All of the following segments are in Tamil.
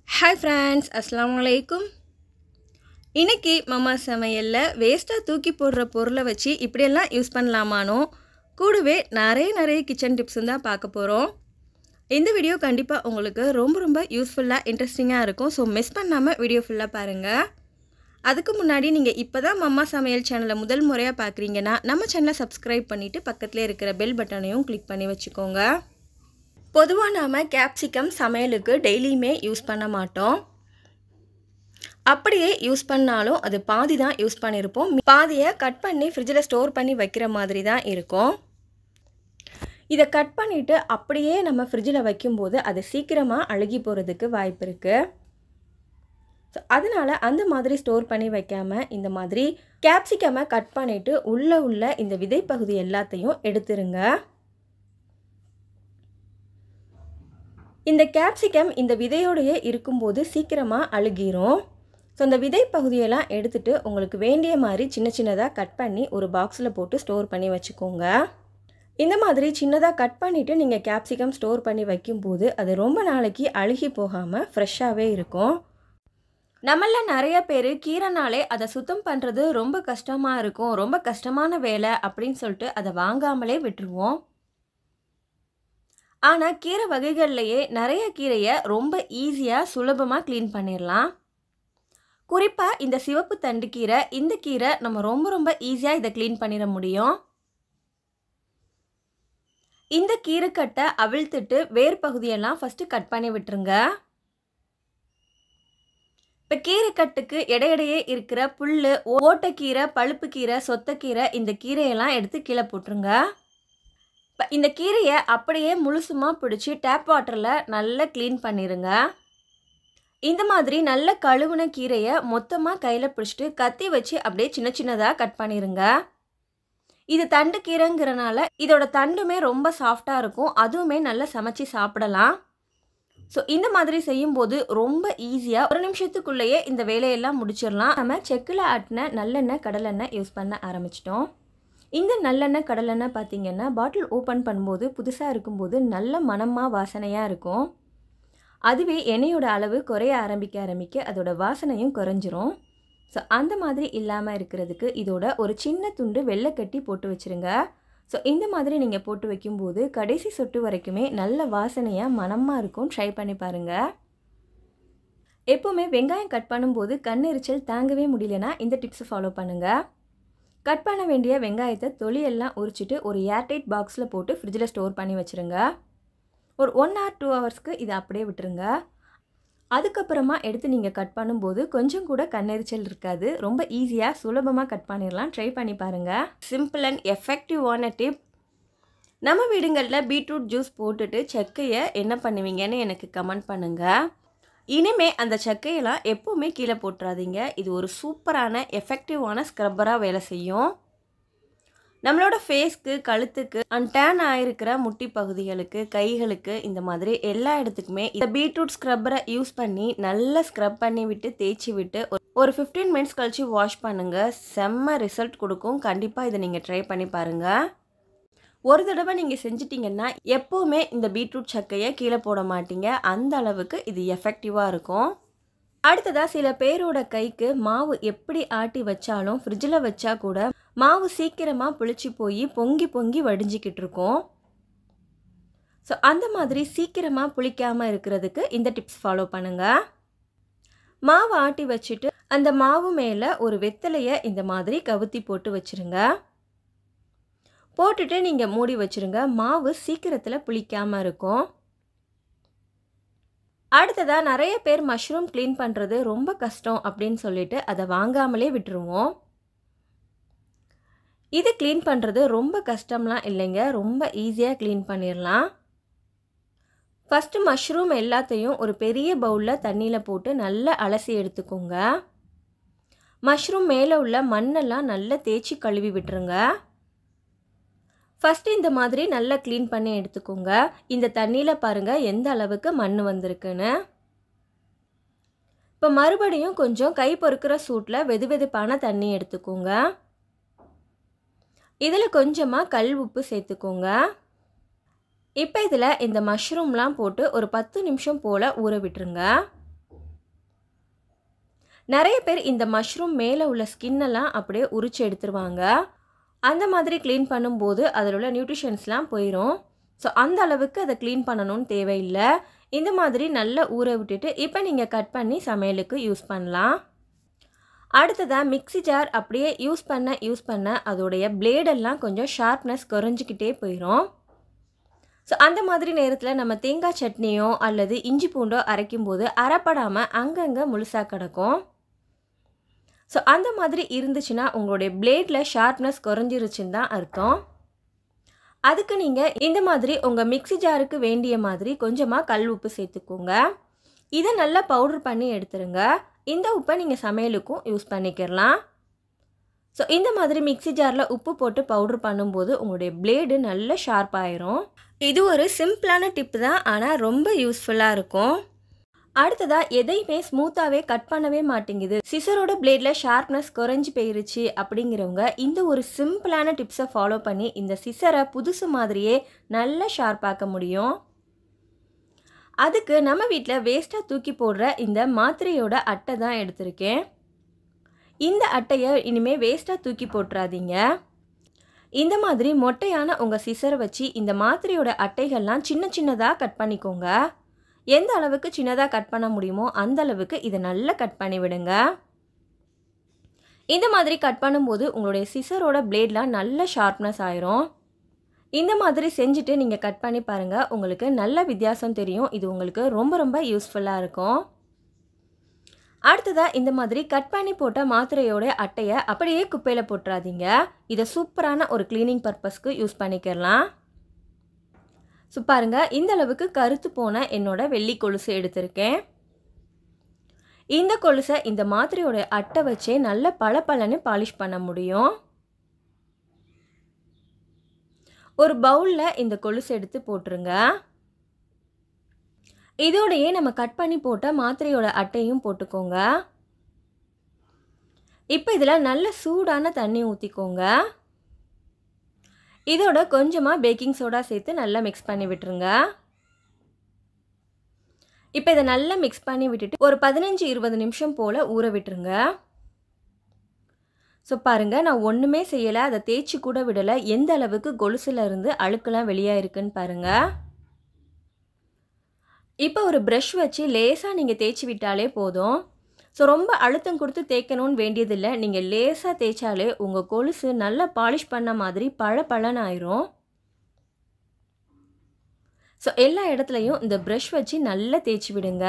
ஹாய் ஃப்ரெண்ட்ஸ், அஸ்ஸலாமு அலைக்கும். இன்றைக்கி மம்மா சமையலில் வேஸ்ட்டாக தூக்கி போடுற பொருளை வச்சு இப்படியெல்லாம் யூஸ் பண்ணலாமானோ கூடவே நிறைய கிச்சன் டிப்ஸும் தான் பார்க்க போகிறோம். இந்த வீடியோ கண்டிப்பாக உங்களுக்கு ரொம்ப யூஸ்ஃபுல்லாக இன்ட்ரெஸ்டிங்காக இருக்கும். ஸோ மிஸ் பண்ணாமல் வீடியோ ஃபுல்லாக பாருங்கள். அதுக்கு முன்னாடி நீங்கள் இப்போ தான் மம்மா சமையல் சேனலை முதல் முறையாக பார்க்குறீங்கன்னா நம்ம சேனலை சப்ஸ்கிரைப் பண்ணிவிட்டு பக்கத்தில் இருக்கிற பெல் பட்டனையும் கிளிக் பண்ணி வச்சுக்கோங்க. பொதுவாக நாம் கேப்சிகம் சமையலுக்கு டெய்லியுமே யூஸ் பண்ண மாட்டோம். அப்படியே யூஸ் பண்ணாலும் அது பாதி தான் யூஸ் பண்ணியிருப்போம். பாதியை கட் பண்ணி ஃப்ரிட்ஜில் ஸ்டோர் பண்ணி வைக்கிற மாதிரி தான் இருக்கும். இதை கட் பண்ணிவிட்டு அப்படியே நம்ம ஃப்ரிட்ஜில் வைக்கும்போது அது சீக்கிரமாக அழுகி போகிறதுக்கு வாய்ப்பு இருக்குது. ஸோ அதனால் அந்த மாதிரி ஸ்டோர் பண்ணி வைக்காமல் இந்த மாதிரி கேப்சிகமை கட் பண்ணிவிட்டு உள்ள இந்த விதை பகுதி எல்லாத்தையும் எடுத்துருங்க. இந்த கேப்சிகம் இந்த விதையோடையே இருக்கும்போது சீக்கிரமாக அழுகிரும். ஸோ இந்த விதை பகுதியெல்லாம் எடுத்துகிட்டு உங்களுக்கு வேண்டிய மாதிரி சின்னதாக கட் பண்ணி ஒரு பாக்ஸில் போட்டு ஸ்டோர் பண்ணி வச்சுக்கோங்க. இந்த மாதிரி சின்னதாக கட் பண்ணிவிட்டு நீங்கள் கேப்சிகம் ஸ்டோர் பண்ணி வைக்கும்போது அது ரொம்ப நாளைக்கு அழுகி போகாமல் ஃப்ரெஷ்ஷாகவே இருக்கும். நம்மள நிறைய பேர் கீரைனாலே அதை சுத்தம் பண்ணுறது ரொம்ப கஷ்டமாக இருக்கும், ரொம்ப கஷ்டமான வேலை அப்படின்னு சொல்லிட்டு அதை வாங்காமலே விட்டுருவோம். ஆனால் கீரை வகைகள்லையே நிறைய கீரையை ரொம்ப ஈஸியாக சுலபமாக க்ளீன் பண்ணிடலாம். குறிப்பாக இந்த சிவப்பு தண்டு கீரை, இந்த கீரை நம்ம ரொம்ப ஈஸியாக இதை க்ளீன் பண்ணிட முடியும். இந்த கீரைக்கட்டை அவிழ்த்துட்டு வேர் பகுதியெல்லாம் ஃபஸ்ட்டு கட் பண்ணி விட்டுருங்க. இப்போ கீரைக்கட்டுக்கு இடையிடையே இருக்கிற புல், ஓட்டைக்கீரை, பழுப்பு கீரை, சொத்தைக்கீரை இந்த கீரையெல்லாம் எடுத்து கீழே போட்டுருங்க. இப்போ இந்த கீரையை அப்படியே முழுசுமாக பிடிச்சி டேப் வாட்டரில் நல்லா க்ளீன் பண்ணிடுங்க. இந்த மாதிரி நல்ல கழுவுன கீரையை மொத்தமாக கையில் பிடிச்சிட்டு கத்தி வச்சு அப்படியே சின்னதாக கட் பண்ணிடுங்க. இது தண்டு கீரைங்கிறனால இதோட தண்டுமே ரொம்ப சாஃப்டாக இருக்கும், அதுவுமே நல்லா சமைச்சு சாப்பிடலாம். ஸோ இந்த மாதிரி செய்யும்போது ரொம்ப ஈஸியாக ஒரு நிமிஷத்துக்குள்ளேயே இந்த வேலையெல்லாம் முடிச்சிடலாம். நம்ம செக்கில் ஆட்டின நல்லெண்ணெய், கடலெண்ணெய் யூஸ் பண்ண ஆரம்பிச்சிட்டோம். இந்த நல்லெண்ணெய், கடலெண்ணெய் பார்த்திங்கன்னா பாட்டில் ஓப்பன் பண்ணும்போது புதுசாக இருக்கும்போது நல்ல மணமாக வாசனையாக இருக்கும். அதுவே எண்ணெயோட அளவு குறைய ஆரம்பிக்க அதோட வாசனையும் குறைஞ்சிரும். ஸோ அந்த மாதிரி இல்லாமல் இருக்கிறதுக்கு இதோட ஒரு சின்ன துண்டு வெள்ளை கட்டி போட்டு வச்சுருங்க. ஸோ இந்த மாதிரி நீங்கள் போட்டு வைக்கும்போது கடைசி சொட்டு வரைக்குமே நல்ல வாசனையாக மணமாக இருக்கும். ட்ரை பண்ணி பாருங்கள். எப்போவுமே வெங்காயம் கட் பண்ணும்போது கண்ணெரிச்சல் தாங்கவே முடியலன்னா இந்த டிப்ஸை ஃபாலோ பண்ணுங்கள். கட் பண்ண வேண்டிய வெங்காயத்தை தொலியெல்லாம் உரிச்சிட்டு ஒரு ஏர்டைட் பாக்ஸில் போட்டு ஃப்ரிட்ஜில் ஸ்டோர் பண்ணி வச்சுருங்க. ஒரு 1 or 2 ஹவர்ஸ்க்கு இதை அப்படியே விட்டுருங்க. அதுக்கப்புறமா எடுத்து நீங்கள் கட் பண்ணும்போது கொஞ்சம் கூட கண்ணெரிச்சல் இருக்காது. ரொம்ப ஈஸியாக சுலபமாக கட் பண்ணிடலாம். ட்ரை பண்ணி பாருங்கள். சிம்பிள் அண்ட் எஃபெக்டிவான டிப். நம்ம வீடுங்களில் பீட்ரூட் ஜூஸ் போட்டுட்டு சக்கையை என்ன பண்ணுவீங்கன்னு எனக்கு கமெண்ட் பண்ணுங்கள். இனிமே அந்த சக்கையெல்லாம் எப்போவுமே கீழே போட்டுறாதீங்க. இது ஒரு சூப்பரான எஃபெக்டிவான ஸ்க்ரப்பராக வேலை செய்யும். நம்மளோட ஃபேஸ்க்கு, கழுத்துக்கு, டேன் ஆகிருக்கிற முட்டி பகுதிகளுக்கு, கைகளுக்கு, இந்த மாதிரி எல்லா இடத்துக்குமே இந்த பீட்ரூட் ஸ்க்ரப்பரை யூஸ் பண்ணி நல்லா ஸ்க்ரப் பண்ணி விட்டு தேய்ச்சி விட்டு ஒரு 15 மினிட்ஸ் கழித்து வாஷ் பண்ணுங்கள். செம்ம ரிசல்ட் கொடுக்கும். கண்டிப்பாக இதை நீங்கள் ட்ரை பண்ணி பாருங்கள். ஒரு தடவை நீங்கள் செஞ்சிட்டிங்கன்னா எப்போவுமே இந்த பீட்ரூட் சக்கையை கீழே போட மாட்டீங்க. அந்த அளவுக்கு இது எஃபெக்டிவாக இருக்கும். அடுத்ததாக சில பேரோட கைக்கு மாவு எப்படி ஆட்டி வச்சாலும் ஃப்ரிட்ஜில் வச்சா கூட மாவு சீக்கிரமாக புளிச்சு போய் பொங்கி வடிஞ்சிக்கிட்டு இருக்கும். ஸோ அந்த மாதிரி சீக்கிரமாக புளிக்காமல் இருக்கிறதுக்கு இந்த டிப்ஸ் ஃபாலோ பண்ணுங்கள். மாவு ஆட்டி வச்சுட்டு அந்த மாவு மேலே ஒரு வெத்தலையை இந்த மாதிரி கவுத்தி போட்டு வச்சுருங்க. போட்டுட்டு நீங்கள் மூடி வச்சுருங்க. மாவு சீக்கிரத்தில் புளிக்காமல் இருக்கும். அடுத்ததாக நிறைய பேர் மஷ்ரூம் க்ளீன் பண்ணுறது ரொம்ப கஷ்டம் அப்படின்னு சொல்லிட்டு அதை வாங்காமலே விட்டுருவோம். இது க்ளீன் பண்ணுறது ரொம்ப கஷ்டம்லாம் இல்லைங்க, ரொம்ப ஈஸியாக க்ளீன் பண்ணிடலாம். ஃபஸ்ட்டு மஷ்ரூம் எல்லாத்தையும் ஒரு பெரிய பவுலில் தண்ணியில் போட்டு நல்லா அலசி எடுத்துக்கோங்க. மஷ்ரூம் மேலே உள்ள மண்ணெல்லாம் நல்லா தேய்ச்சி கழுவி விட்டுருங்க. ஃபஸ்ட்டு இந்த மாதிரி நல்லா க்ளீன் பண்ணி எடுத்துக்கோங்க. இந்த தண்ணியில் பாருங்கள் எந்த அளவுக்கு மண் வந்திருக்குன்னு. இப்போ மறுபடியும் கொஞ்சம் கை பொறுக்கிற சூட்டில் வெதுவெதுப்பான தண்ணி எடுத்துக்கோங்க. இதில் கொஞ்சமாக கல் உப்பு சேர்த்துக்கோங்க. இப்போ இதில் இந்த மஷ்ரூம்லாம் போட்டு ஒரு 10 நிமிஷம் போல் ஊற விட்டுருங்க. நிறைய பேர் இந்த மஷ்ரூம் மேலே உள்ள ஸ்கின்னெல்லாம் அப்படியே உரிச்சு எடுத்துருவாங்க. அந்த மாதிரி க்ளீன் பண்ணும்போது அதில் உள்ள நியூட்ரிஷன்ஸ்லாம் போயிடும். ஸோ அந்த அளவுக்கு அதை க்ளீன் பண்ணணும்னு தேவையில்லை. இந்த மாதிரி நல்லா ஊற விட்டுட்டு இப்போ நீங்கள் கட் பண்ணி சமையலுக்கு யூஸ் பண்ணலாம். அடுத்ததாக மிக்ஸி ஜார் அப்படியே யூஸ் பண்ண அதோடைய பிளேடெல்லாம் கொஞ்சம் ஷார்ப்னஸ் குறைஞ்சிக்கிட்டே போயிடும். ஸோ அந்த மாதிரி நேரத்தில் நம்ம தேங்காய் சட்னியோ அல்லது இஞ்சி பூண்டோ அரைக்கும்போது அரைப்படாமல் அங்கங்கே முழுசாக கிடக்கும். ஸோ அந்த மாதிரி இருந்துச்சுன்னா உங்களுடைய பிளேடில் ஷார்ப்னஸ் குறைஞ்சிருச்சுன்னு தான் அர்த்தம். அதுக்கு நீங்கள் இந்த மாதிரி உங்கள் மிக்ஸி ஜாருக்கு வேண்டிய மாதிரி கொஞ்சமாக கல் உப்பு சேர்த்துக்கோங்க. இதை நல்லா பவுடர் பண்ணி எடுத்துருங்க. இந்த உப்பை நீங்கள் சமையலுக்கும் யூஸ் பண்ணிக்கிறலாம். ஸோ இந்த மாதிரி மிக்ஸி ஜாரில் உப்பு போட்டு பவுடர் பண்ணும்போது உங்களுடைய பிளேடு நல்ல ஷார்ப்பாயிரும். இது ஒரு சிம்பிளான டிப் தான், ஆனால் ரொம்ப யூஸ்ஃபுல்லாக இருக்கும். அடுத்ததாக எதையுமே ஸ்மூத்தாகவே கட் பண்ணவே மாட்டேங்குது, சிசரோட பிளேடில் ஷார்ப்னஸ் குறைஞ்சி போயிருச்சு அப்படிங்கிறவங்க இந்த ஒரு சிம்பிளான டிப்ஸை ஃபாலோ பண்ணி இந்த சிசரை புதுசு மாதிரியே நல்லா ஷார்ப்பாக்க முடியும். அதுக்கு நம்ம வீட்டில் வேஸ்ட்டாக தூக்கி போடுற இந்த மாத்திரையோட அட்டை தான் எடுத்திருக்கேன். இந்த அட்டையை இனிமேல் வேஸ்ட்டாக தூக்கி போட்டுறாதீங்க. இந்த மாதிரி மொட்டையான உங்கள் சிசரை வச்சு இந்த மாத்திரையோட அட்டைகள்லாம் சின்ன சின்னதாக கட் பண்ணிக்கோங்க. எந்த அளவுக்கு சின்னதாக கட் பண்ண முடியுமோ அந்த அளவுக்கு இதை நல்லா கட் பண்ணி விடுங்க. இந்த மாதிரி கட் பண்ணும்போது உங்களுடைய சிசரோட பிளேட்லாம் நல்ல ஷார்ப்னஸ் ஆயிரும். இந்த மாதிரி செஞ்சுட்டு நீங்கள் கட் பண்ணி பாருங்கள், உங்களுக்கு நல்ல வித்தியாசம் தெரியும். இது உங்களுக்கு ரொம்ப ரொம்ப யூஸ்ஃபுல்லாக இருக்கும். அடுத்ததாக இந்த மாதிரி கட் பண்ணி போட்ட மாத்திரையோட அட்டையை அப்படியே குப்பையில் போட்டுறாதீங்க. இதை சூப்பரான ஒரு க்ளீனிங் பர்பஸ்க்கு யூஸ் பண்ணிக்கலாம். ஸோ பாருங்கள், இந்த அளவுக்கு கருத்து போன என்னோட வெள்ளி கொலுசு எடுத்திருக்கேன். இந்த கொலுசை இந்த மாத்திரையோட அட்டை வச்சே நல்ல பளபளன்னு பாலிஷ் பண்ண முடியும். ஒரு பவுலில் இந்த கொலுசு எடுத்து போட்டுருங்க. இதோடையே நம்ம கட் பண்ணி போட்ட மாத்திரையோட அட்டையும் போட்டுக்கோங்க. இப்போ இதில் நல்ல சூடான தண்ணி ஊற்றிக்கோங்க. இதோட கொஞ்சமாக பேக்கிங் சோடா சேர்த்து நல்லா மிக்ஸ் பண்ணி விட்டுருங்க. இப்போ இதை நல்லா மிக்ஸ் பண்ணி விட்டுட்டு ஒரு 15-20 நிமிஷம் போல் ஊற விட்டுருங்க. ஸோ பாருங்கள், நான் ஒன்றுமே செய்யலை, அதை தேய்ச்சி கூட விடலை. எந்த அளவுக்கு கொலுசுல இருந்து அழுக்கெல்லாம் வெளியாக இருக்குன்னு பாருங்கள். இப்போ ஒரு ப்ரஷ் வச்சு லேசாக நீங்கள் தேய்ச்சி விட்டாலே போதும். ஸோ ரொம்ப அழுத்தம் கொடுத்து தேய்க்கணும்னு வேண்டியதில்லை. நீங்கள் லேசாக தேய்ச்சாலே உங்கள் கொலுசு நல்லா பாலிஷ் பண்ண மாதிரி பளபளன்னு ஆயிரும். ஸோ எல்லா இடத்துலையும் இந்த ப்ரஷ் வச்சு நல்லா தேய்ச்சி விடுங்க.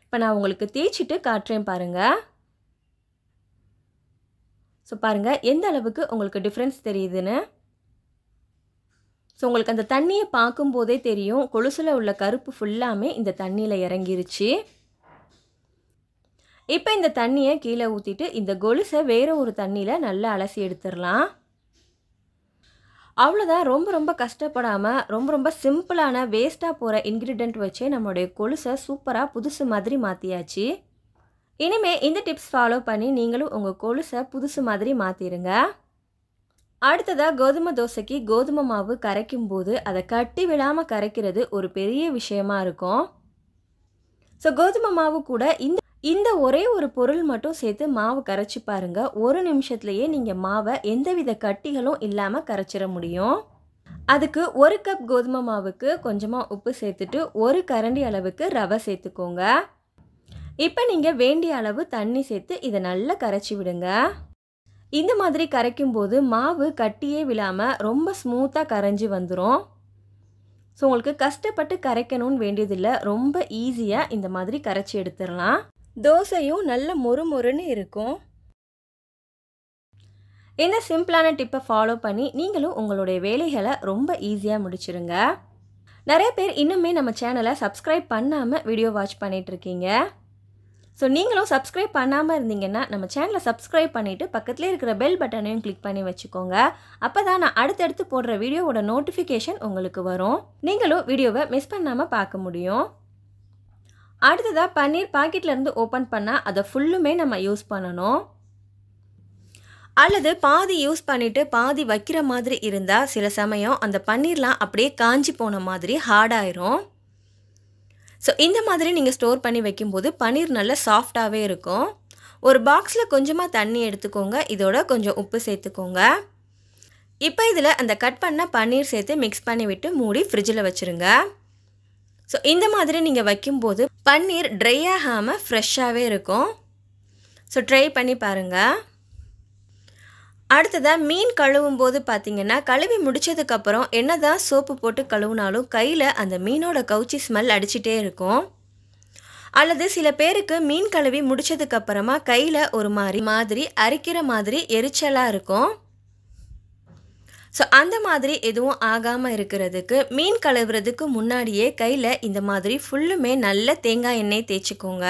இப்போ நான் உங்களுக்கு தேய்ச்சிட்டு காட்டுறேன் பாருங்கள். ஸோ பாருங்கள் எந்த அளவுக்கு உங்களுக்கு டிஃப்ரென்ஸ் தெரியுதுன்னு. ஸோ உங்களுக்கு அந்த தண்ணியை பார்க்கும்போதே தெரியும், கொலுசில் உள்ள கருப்பு ஃபுல்லாமே இந்த தண்ணியில் இறங்கிருச்சு. இப்போ இந்த தண்ணியை கீழே ஊற்றிட்டு இந்த கொலுசை வேறு ஒரு தண்ணியில் நல்லா அலசி எடுத்துடலாம். அவ்வளோதான். ரொம்ப ரொம்ப கஷ்டப்படாமல் ரொம்ப சிம்பிளான வேஸ்ட்டாக போகிற இன்க்ரீடியண்ட் வச்சே நம்மளுடைய கொலுசை சூப்பராக புதுசு மாதிரி மாற்றியாச்சு. இனிமேல் இந்த டிப்ஸ் ஃபாலோ பண்ணி நீங்களும் உங்கள் கொலுசை புதுசு மாதிரி மாற்றிடுங்க. அடுத்ததாக கோதுமை தோசைக்கு கோதுமை மாவு கரைக்கும் போது அதை கட்டி விடாமல் கரைக்கிறது ஒரு பெரிய விஷயமா இருக்கும். ஸோ கோதுமை மாவு கூட இந்த ஒரே ஒரு பொருள் மட்டும் சேர்த்து மாவு கரைச்சி பாருங்கள். ஒரு நிமிஷத்துலேயே நீங்கள் மாவை எந்தவித கட்டிகளும் இல்லாமல் கரைச்சிட முடியும். அதுக்கு 1 கப் கோதுமை மாவுக்கு கொஞ்சமாக உப்பு சேர்த்துட்டு 1 கரண்டி அளவுக்கு ரவை சேர்த்துக்கோங்க. இப்போ நீங்கள் வேண்டிய அளவு தண்ணி சேர்த்து இதை நல்லா கரைச்சி விடுங்க. இந்த மாதிரி கரைக்கும் போது மாவு கட்டியே விழாமல் ரொம்ப ஸ்மூத்தாக கரைஞ்சி வந்துடும். ஸோ உங்களுக்கு கஷ்டப்பட்டு கரைக்கணும்னு வேண்டியதில்லை, ரொம்ப ஈஸியாக இந்த மாதிரி கரைச்சி எடுத்துடலாம். தோசையும் நல்ல மொறுமொறுன்னு இருக்கும். இந்த சிம்பிளான டிப்பை ஃபாலோ பண்ணி நீங்களும் உங்களுடைய வேலைகளை ரொம்ப ஈஸியாக முடிச்சிருங்க. நிறைய பேர் இன்னுமே நம்ம சேனலை சப்ஸ்கிரைப் பண்ணாமல் வீடியோ வாட்ச் பண்ணிகிட்ருக்கீங்க. ஸோ நீங்களும் சப்ஸ்கிரைப் பண்ணாமல் இருந்தீங்கன்னா நம்ம சேனலை சப்ஸ்கிரைப் பண்ணிவிட்டு பக்கத்துலேயே இருக்கிற பெல் பட்டனையும் கிளிக் பண்ணி வச்சுக்கோங்க. அப்போ தான் நான் அடுத்தடுத்து போடுற வீடியோவோட நோட்டிஃபிகேஷன் உங்களுக்கு வரும். நீங்களும் வீடியோவை மிஸ் பண்ணாமல் பார்க்க முடியும். அடுத்ததாக பன்னீர் பாக்கெட்லேருந்து ஓப்பன் பண்ணால் அதை ஃபுல்லுமே நம்ம யூஸ் பண்ணணும். அல்லது பாதி யூஸ் பண்ணிவிட்டு பாதி வைக்கிற மாதிரி இருந்தால் சில சமயம் அந்த பன்னீர்லாம் அப்படியே காஞ்சி போன மாதிரி ஹார்டாயிரும். ஸோ இந்த மாதிரி நீங்கள் ஸ்டோர் பண்ணி வைக்கும்போது பன்னீர் நல்ல சாஃப்டாகவே இருக்கும். ஒரு பாக்ஸில் கொஞ்சமாக தண்ணி எடுத்துக்கோங்க. இதோட கொஞ்சம் உப்பு சேர்த்துக்கோங்க. இப்போ இதில் அந்த கட் பண்ண பன்னீர் சேர்த்து மிக்ஸ் பண்ணி விட்டு மூடி ஃப்ரிட்ஜில் வச்சுருங்க. ஸோ இந்த மாதிரி நீங்கள் வைக்கும்போது பன்னீர் ட்ரை ஆகாமல் ஃப்ரெஷ்ஷாகவே இருக்கும். ஸோ ட்ரை பண்ணி பாருங்கள். அடுத்ததாக மீன் கழுவும் போது பார்த்திங்கன்னா கழுவி முடித்ததுக்கப்புறம் என்ன தான் சோப்பு போட்டு கழுவுனாலும் கையில் அந்த மீனோட கவுச்சி ஸ்மெல் அடிச்சிட்டே இருக்கும். அல்லது சில பேருக்கு மீன் கழுவி முடித்ததுக்கப்புறமா கையில் ஒரு மாதிரி அரிக்கிற மாதிரி எரிச்சலாக இருக்கும். ஸோ அந்த மாதிரி எதுவும் ஆகாமல் இருக்கிறதுக்கு மீன் கழுவுறதுக்கு முன்னாடியே கையில் இந்த மாதிரி ஃபுல்லுமே நல்ல தேங்காய் எண்ணெய் தேய்ச்சிக்கோங்க.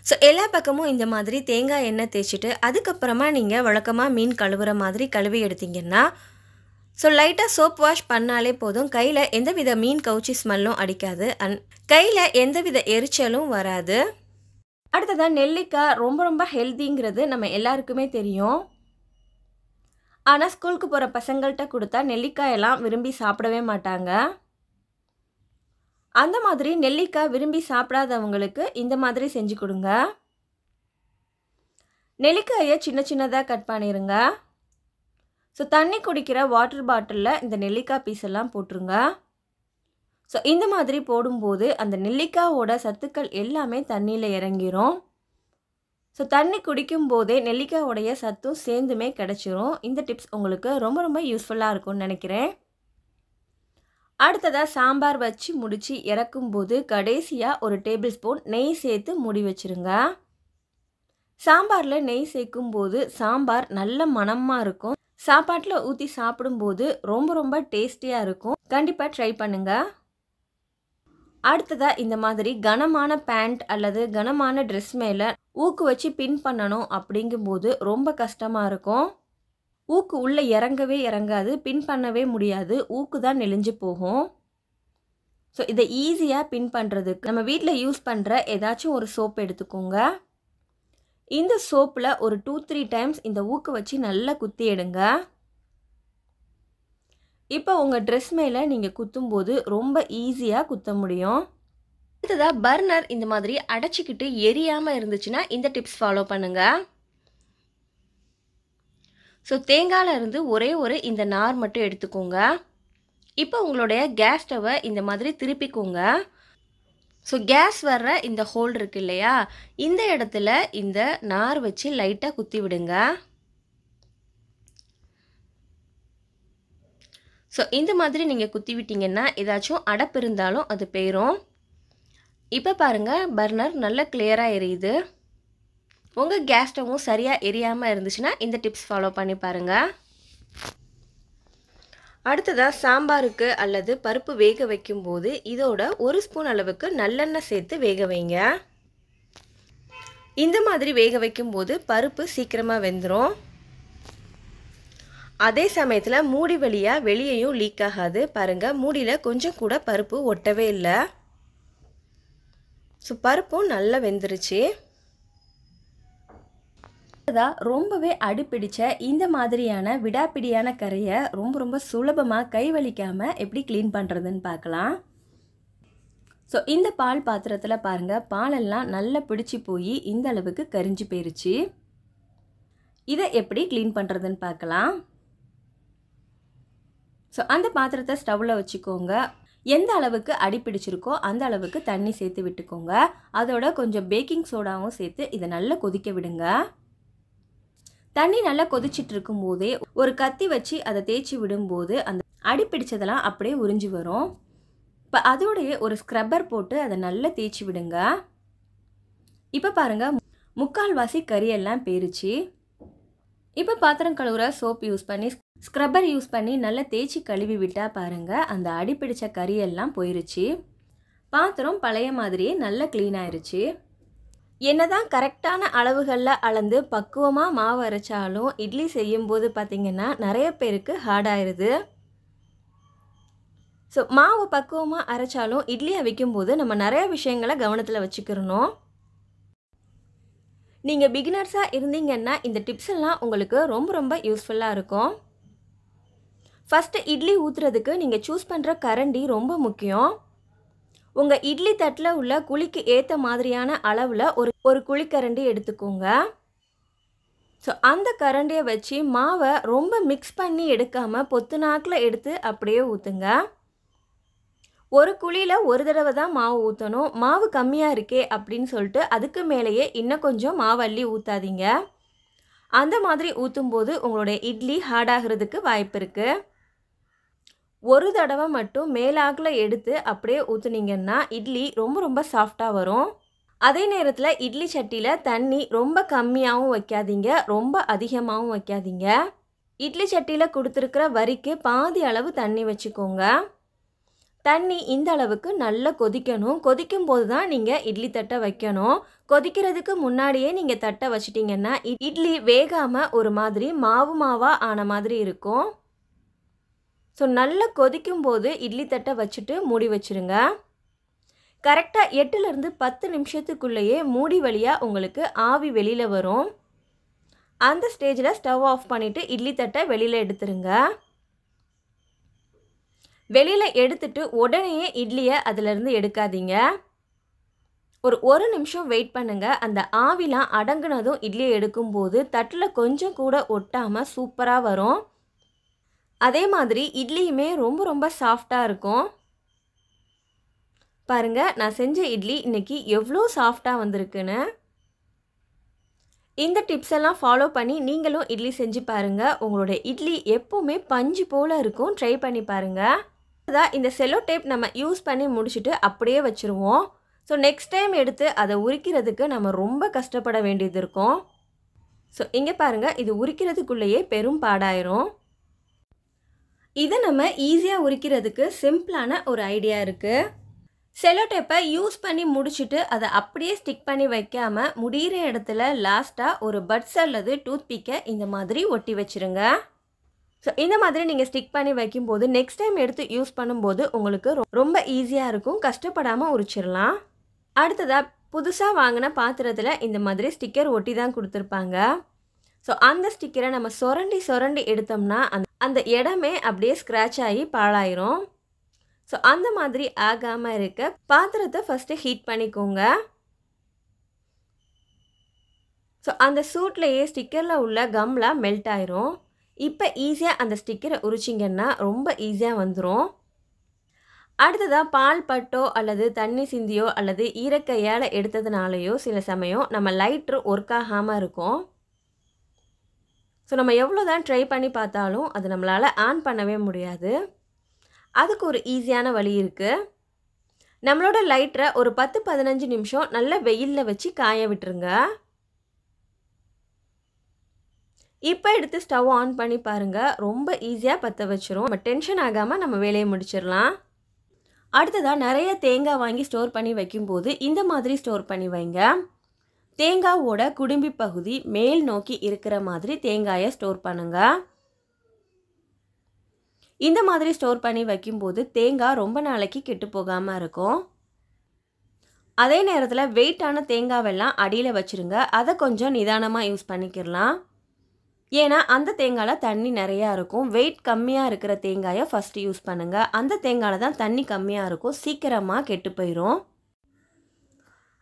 ஸோ எல்லா பக்கமும் இந்த மாதிரி தேங்காய் எண்ணெய் தேய்ச்சிட்டு அதுக்கப்புறமா நீங்கள் வழக்கமாக மீன் கழுவுற மாதிரி கழுவி எடுத்திங்கன்னா ஸோ லைட்டாக சோப் வாஷ் பண்ணாலே போதும். கையில் எந்தவித மீன் கவுச்சி ஸ்மெல்லும் அடிக்காது. கையில் எந்தவித எரிச்சலும் வராது. அடுத்ததாக நெல்லிக்காய் ரொம்ப ஹெல்த்திங்கிறது நம்ம எல்லாருக்குமே தெரியும். ஆனால் ஸ்கூலுக்கு போகிற பசங்கள்கிட்ட கொடுத்தா நெல்லிக்காயெல்லாம் விரும்பி சாப்பிடவே மாட்டாங்க. அந்த மாதிரி நெல்லிக்காய் விரும்பி சாப்பிடாதவங்களுக்கு இந்த மாதிரி செஞ்சு கொடுங்க. நெல்லிக்காயை சின்னதாக கட் பண்ணிடுங்க. ஸோ தண்ணி குடிக்கிற வாட்டர் பாட்டிலில் இந்த நெல்லிக்காய் பீஸ் எல்லாம் போட்டுருங்க. ஸோ இந்த மாதிரி போடும்போது அந்த நெல்லிக்காயோட சத்துக்கள் எல்லாமே தண்ணியில் இறங்கிரும். ஸோ தண்ணி குடிக்கும் போதே நெல்லிக்காயோடைய சத்தும் சேர்ந்துமே கிடச்சிரும். இந்த டிப்ஸ் உங்களுக்கு ரொம்ப யூஸ்ஃபுல்லாக இருக்கும்னு நினைக்கிறேன். அடுத்ததாக சாம்பார் வச்சு முடித்து இறக்கும்போது கடைசியாக ஒரு டேபிள் ஸ்பூன் நெய் சேர்த்து மூடி வச்சுருங்க. சாம்பாரில் நெய் சேர்க்கும்போது சாம்பார் நல்ல மணமாக இருக்கும். சாப்பாட்டில் ஊற்றி சாப்பிடும்போது ரொம்ப டேஸ்டியாக இருக்கும். கண்டிப்பாக ட்ரை பண்ணுங்கள். அடுத்ததாக இந்த மாதிரி கனமான பேண்ட் அல்லது கனமான ட்ரெஸ் மேலே ஊக்கு வச்சு பின் பண்ணணும் அப்படிங்கும்போது ரொம்ப கஷ்டமாக இருக்கும். ஊக்கு உள்ளே இறங்கவே இறங்காது, பின் பண்ணவே முடியாது, ஊக்கு தான் நெளிஞ்சு போகும். ஸோ இதை ஈஸியாக பின் பண்ணுறதுக்கு நம்ம வீட்டில் யூஸ் பண்ணுற ஏதாச்சும் ஒரு சோப் எடுத்துக்கோங்க. இந்த சோப்பில் ஒரு 2-3 டைம்ஸ் இந்த ஊக்கு வச்சு நல்லா குத்தி எடுங்க. இப்போ உங்கள் ட்ரெஸ் மேலே நீங்கள் குத்தும்போது ரொம்ப ஈஸியாக குத்த முடியும். அடுத்ததாக பர்னர் இந்த மாதிரி அடைச்சிக்கிட்டு எரியாமல் இருந்துச்சுன்னா இந்த டிப்ஸ் ஃபாலோ பண்ணுங்கள். ஸோ தேங்காயில் இருந்து ஒரே ஒரு இந்த நார் மட்டும் எடுத்துக்கோங்க. இப்போ உங்களுடைய கேஸ் ஸ்டவ்வை இந்த மாதிரி திருப்பிக்கோங்க. ஸோ கேஸ் வர்ற இந்த ஹோல் இருக்கு இல்லையா, இந்த இடத்துல இந்த நார் வச்சு லைட்டாக குத்தி விடுங்க. ஸோ இந்த மாதிரி நீங்கள் குத்தி விட்டிங்கன்னா ஏதாச்சும் அடைப்பு இருந்தாலும் அது போயிடும். இப்போ பாருங்கள், பர்னர் நல்ல கிளியராக எரியுது. உங்கள் கேஸ் ஸ்டவ்வும் சரியாக எரியாமல் இருந்துச்சுன்னா இந்த டிப்ஸ் ஃபாலோ பண்ணி பாருங்கள். அடுத்ததாக சாம்பாருக்கு அல்லது பருப்பு வேக வைக்கும்போது இதோட 1 ஸ்பூன் அளவுக்கு நல்லெண்ணெய் சேர்த்து வேக வைங்க. இந்த மாதிரி வேக வைக்கும்போது பருப்பு சீக்கிரமாக வெந்துடும். அதே சமயத்தில் மூடி வழியாக வெளியேயும் லீக் ஆகாது. பாருங்கள், மூடியில் கொஞ்சம் கூட பருப்பு ஒட்டவே இல்லை. ஸோ பருப்பும் நல்லா வெந்துருச்சு. ரொம்பவே அடிப்பிடிச்ச இந்த மாதிரியான விடாப்பிடியான கரையை ரொம்ப சுலபமாக கை வலிக்காமல் எப்படி க்ளீன் பண்ணுறதுன்னு பார்க்கலாம். ஸோ இந்த பால் பாத்திரத்தில் பாருங்கள், பாலெல்லாம் நல்லா பிடிச்சி போய் இந்த அளவுக்கு கரிஞ்சு போயிருச்சு. இதை எப்படி க்ளீன் பண்ணுறதுன்னு பார்க்கலாம். ஸோ அந்த பாத்திரத்தை ஸ்டவ்வில் வச்சுக்கோங்க. எந்த அளவுக்கு அடிப்பிடிச்சிருக்கோ அந்த அளவுக்கு தண்ணி சேர்த்து விட்டுக்கோங்க. அதோட கொஞ்சம் பேக்கிங் சோடாவும் சேர்த்து இதை நல்லா கொதிக்க விடுங்க. தண்ணி நல்லா கொதிச்சிட்டு இருக்கும் போதே ஒரு கத்தி வச்சு அதை தேய்ச்சி விடும்போது அந்த அடிப்பிடிச்சதெல்லாம் அப்படியே உறிஞ்சி வரும். இப்போ அதோடைய ஒரு ஸ்க்ரப்பர் போட்டு அதை நல்லா தேய்ச்சி விடுங்க. இப்போ பாருங்கள், முக்கால்வாசி கறியெல்லாம் போயிருச்சு. இப்போ பாத்திரம் கழுவுற சோப் யூஸ் பண்ணி ஸ்க்ரப்பர் யூஸ் பண்ணி நல்லா தேய்ச்சி கழுவி விட்டால் பாருங்கள், அந்த அடிப்பிடிச்ச கறியெல்லாம் போயிருச்சு. பாத்திரம் பழைய மாதிரியே நல்லா க்ளீன் ஆயிருச்சு. என்னதான் கரெக்டான அளவுகளில் அளந்து பக்குவமாக மாவு அரைச்சாலும் இட்லி செய்யும்போது பார்த்திங்கன்னா நிறைய பேருக்கு ஹார்டாயிருது. ஸோ மாவு பக்குவமாக அரைச்சாலும் இட்லி அவிக்கும்போது நம்ம நிறைய விஷயங்களை கவனத்தில் வச்சுக்கிறணும். நீங்கள் பிகினர்ஸாக இருந்தீங்கன்னா இந்த டிப்ஸ் எல்லாம் உங்களுக்கு ரொம்ப யூஸ்ஃபுல்லாக இருக்கும். ஃபஸ்ட்டு இட்லி ஊற்றுறதுக்கு நீங்கள் சூஸ் பண்ணுற கரண்டி ரொம்ப முக்கியம். உங்க இட்லி தட்டில் உள்ள குழிக்கு ஏற்ற மாதிரியான அளவில் ஒரு குழிக்கரண்டி எடுத்துக்கோங்க. ஸோ அந்த கரண்டியை வச்சு மாவை ரொம்ப மிக்ஸ் பண்ணி எடுக்காமல் பொத்து நாக்கில் எடுத்து அப்படியே ஊற்றுங்க. ஒரு குழியில் ஒரு தடவை தான் மாவு ஊற்றணும். மாவு கம்மியாக இருக்கே அப்படின்னு சொல்லிட்டு அதுக்கு மேலேயே இன்னும் கொஞ்சம் மாவு அள்ளி ஊற்றாதீங்க. அந்த மாதிரி ஊற்றும்போது உங்களுடைய இட்லி ஹார்டாகிறதுக்கு வாய்ப்பு இருக்குது. ஒரு தடவை மட்டும் மேலாக்கில் எடுத்து அப்படியே ஊற்றுனீங்கன்னா இட்லி ரொம்ப ரொம்ப சாஃப்டாக வரும். அதே நேரத்தில் இட்லி சட்டியில் தண்ணி ரொம்ப கம்மியாகவும் வைக்காதீங்க, ரொம்ப அதிகமாகவும் வைக்காதீங்க. இட்லி சட்டியில் கொடுத்துருக்கிற வரிக்கு பாதி அளவு தண்ணி வச்சுக்கோங்க. தண்ணி இந்த அளவுக்கு நல்லா கொதிக்கணும். கொதிக்கும் போது தான் நீங்கள் இட்லி தட்டை வைக்கணும். கொதிக்கிறதுக்கு முன்னாடியே நீங்கள் தட்டை வச்சிட்டிங்கன்னா இட்லி வேகாமல் ஒரு மாதிரி மாவு மாவாக ஆன மாதிரி இருக்கும். ஸோ நல்லா கொதிக்கும் போது இட்லி தட்டை வச்சுட்டு மூடி வச்சுருங்க. கரெக்டாக 8லேருந்து 10 நிமிஷத்துக்குள்ளேயே மூடி வழியாக உங்களுக்கு ஆவி வெளியில் வரும். அந்த ஸ்டேஜில் ஸ்டவ் ஆஃப் பண்ணிவிட்டு இட்லி தட்டை வெளியில் எடுத்துருங்க. வெளியில் எடுத்துட்டு உடனே இட்லியை அதிலிருந்து எடுக்காதீங்க. ஒரு நிமிஷம் வெயிட் பண்ணுங்கள். அந்த ஆவிலாம் அடங்குனதும் இட்லியை எடுக்கும்போது தட்டில் கொஞ்சம் கூட ஒட்டாமல் சூப்பராக வரும். அதே மாதிரி இட்லியுமே ரொம்ப ரொம்ப சாஃப்டாக இருக்கும். பாருங்கள், நான் செஞ்ச இட்லி இன்றைக்கி எவ்வளோ சாஃப்டாக வந்திருக்குன்னு. இந்த டிப்ஸ் எல்லாம் ஃபாலோ பண்ணி நீங்களும் இட்லி செஞ்சு பாருங்கள். உங்களோட இட்லி எப்போவுமே பஞ்சு போல் இருக்கும். ட்ரை பண்ணி பாருங்கள். அதான் இந்த செல்லோ டேப் நம்ம யூஸ் பண்ணி முடிச்சுட்டு அப்படியே வச்சுருவோம். ஸோ நெக்ஸ்ட் டைம் எடுத்து அதை உரிக்கிறதுக்கு நம்ம ரொம்ப கஷ்டப்பட வேண்டியது இருக்கும். ஸோ இங்கே பாருங்கள், இது உரிக்கிறதுக்குள்ளேயே பெரும் பாடாயிரும். இதை நம்ம ஈஸியாக உரிக்கிறதுக்கு சிம்பிளான ஒரு ஐடியா இருக்குது. செல்லோ டேப்பை யூஸ் பண்ணி முடிச்சுட்டு அதை அப்படியே ஸ்டிக் பண்ணி வைக்காமல் முடிகிற இடத்துல லாஸ்ட்டாக ஒரு பட்ஸ் அல்லது டூத்பிக்கை இந்த மாதிரி ஒட்டி வச்சுருங்க. ஸோ இந்த மாதிரி நீங்கள் ஸ்டிக் பண்ணி வைக்கும்போது நெக்ஸ்ட் டைம் எடுத்து யூஸ் பண்ணும்போது உங்களுக்கு ரொம்ப ஈஸியாக இருக்கும். கஷ்டப்படாமல் உரிச்சிடலாம். அடுத்ததாக புதுசாக வாங்கின பாத்திரத்தில் இந்த மாதிரி ஸ்டிக்கர் ஒட்டி தான் கொடுத்துருப்பாங்க. ஸோ அந்த ஸ்டிக்கரை நம்ம சொரண்டி எடுத்தோம்னா அந்த இடமே அப்படியே ஸ்க்ராட்ச் ஆகி பாழாயிரும். ஸோ அந்த மாதிரி ஆகாமல் இருக்க பாத்திரத்தை ஃபஸ்ட்டு ஹீட் பண்ணிக்கோங்க. ஸோ அந்த சூட்லேயே ஸ்டிக்கரில் உள்ள கம்லாம் மெல்ட் ஆயிரும். இப்போ ஈஸியாக அந்த ஸ்டிக்கரை உரிச்சிங்கன்னா ரொம்ப ஈஸியாக வந்துடும். அடுத்ததாக பால் பட்டோ அல்லது தண்ணி சிந்தியோ அல்லது ஈரக்கையால் எடுத்ததுனாலையோ சில சமயம் நம்ம லைட்ரு ஒர்க் ஆகாமல் இருக்கும். ஸோ நம்ம எவ்வளோ தான் ட்ரை பண்ணி பார்த்தாலும் அது நம்மளால் ஆன் பண்ணவே முடியாது. அதுக்கு ஒரு ஈஸியான வழி இருக்குது. நம்மளோட லைட்டரை ஒரு 10-15 நிமிஷம் நல்ல வெயிலில் வச்சு காய விட்டுருங்க. இப்போ எடுத்து ஸ்டவ் ஆன் பண்ணி பாருங்கள். ரொம்ப ஈஸியாக பற்ற வச்சிரும். நம்ம டென்ஷன் ஆகாமல் நம்ம வேலையை முடிச்சிடலாம். அடுத்ததாக நிறைய தேங்காய் வாங்கி ஸ்டோர் பண்ணி வைக்கும்போது இந்த மாதிரி ஸ்டோர் பண்ணி வைங்க. தேங்காவோட குடும்பி பகுதி மேல் நோக்கி இருக்கிற மாதிரி தேங்காயை ஸ்டோர் பண்ணுங்கள். இந்த மாதிரி ஸ்டோர் பண்ணி வைக்கும்போது தேங்காய் ரொம்ப நாளைக்கு கெட்டு போகாமல் இருக்கும். அதே நேரத்தில் வெயிட்டான தேங்காவெல்லாம் அடியில் வச்சுருங்க. அதை கொஞ்சம் நிதானமாக யூஸ் பண்ணிக்கிடலாம். ஏன்னா அந்த தேங்காயில் தண்ணி நிறையா இருக்கும். வெயிட் கம்மியாக இருக்கிற தேங்காயை ஃபஸ்ட்டு யூஸ் பண்ணுங்கள். அந்த தேங்காயில் தான் தண்ணி கம்மியாக இருக்கும். சீக்கிரமாக கெட்டு போயிடும்.